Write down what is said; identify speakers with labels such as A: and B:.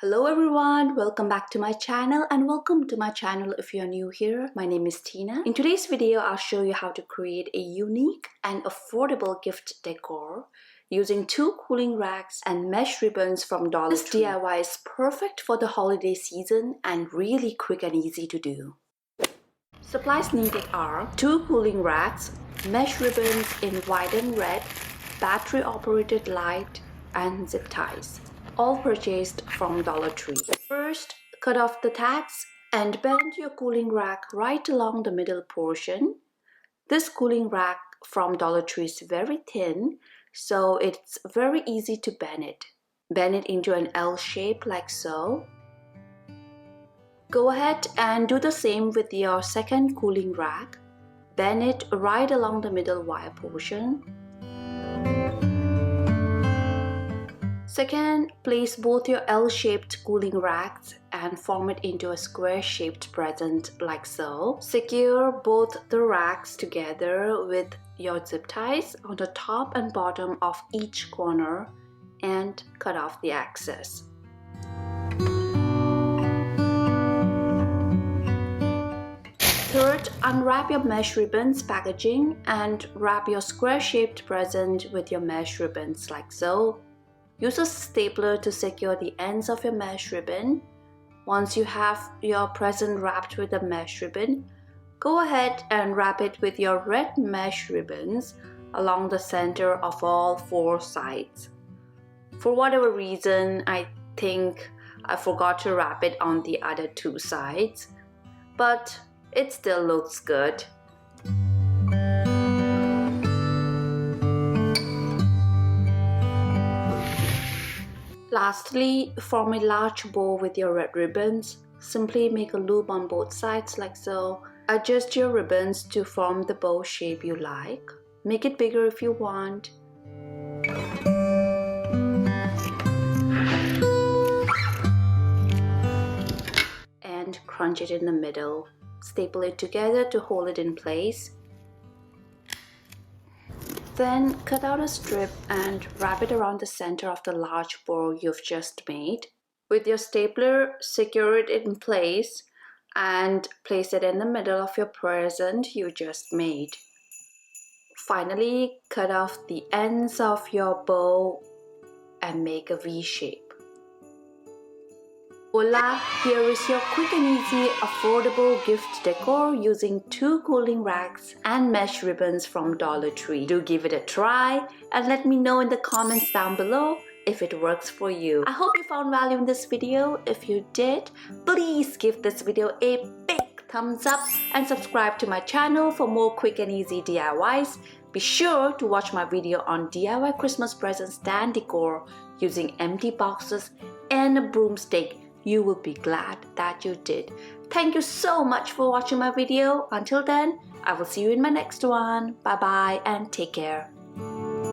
A: Hello everyone, welcome back to my channel and welcome to my channel if you're new here. My name is Tina. In today's video, I'll show you how to create a unique and affordable gift decor using two cooling racks and mesh ribbons from Dollar Tree. This DIY is perfect for the holiday season and really quick and easy to do. Supplies needed are 2 cooling racks, mesh ribbons in white and red, battery operated light, and zip ties. All purchased from Dollar Tree. First, cut off the tags and bend your cooling rack right along the middle portion. This cooling rack from Dollar Tree is very thin, so it's very easy to bend it. Bend it into an L shape like so. Go ahead and do the same with your second cooling rack. Bend it right along the middle wire portion. Second, place both your L-shaped cooling racks and form it into a square-shaped present like so. Secure both the racks together with your zip ties on the top and bottom of each corner and cut off the excess. Third, unwrap your mesh ribbons packaging and wrap your square-shaped present with your mesh ribbons like so. Use a stapler to secure the ends of your mesh ribbon. Once you have your present wrapped with the mesh ribbon, go ahead and wrap it with your red mesh ribbons along the center of all 4 sides. For whatever reason, I think I forgot to wrap it on the other 2 sides, but it still looks good. Lastly, form a large bow with your red ribbons. Simply make a loop on both sides like so. Adjust your ribbons to form the bow shape you like. Make it bigger if you want. And crunch it in the middle. Staple it together to hold it in place. Then cut out a strip and wrap it around the center of the large bow you've just made. With your stapler, secure it in place and place it in the middle of your present you just made. Finally, cut off the ends of your bow and make a V shape. Voila! Here is your quick and easy, affordable gift decor using 2 cooling racks and mesh ribbons from Dollar Tree. Do give it a try and let me know in the comments down below if it works for you. I hope you found value in this video. If you did, please give this video a big thumbs up and subscribe to my channel for more quick and easy DIYs. Be sure to watch my video on DIY Christmas present stand decor using empty boxes and a broomstick. You will be glad that you did. Thank you so much for watching my video. Until then, I will see you in my next one. Bye bye and take care.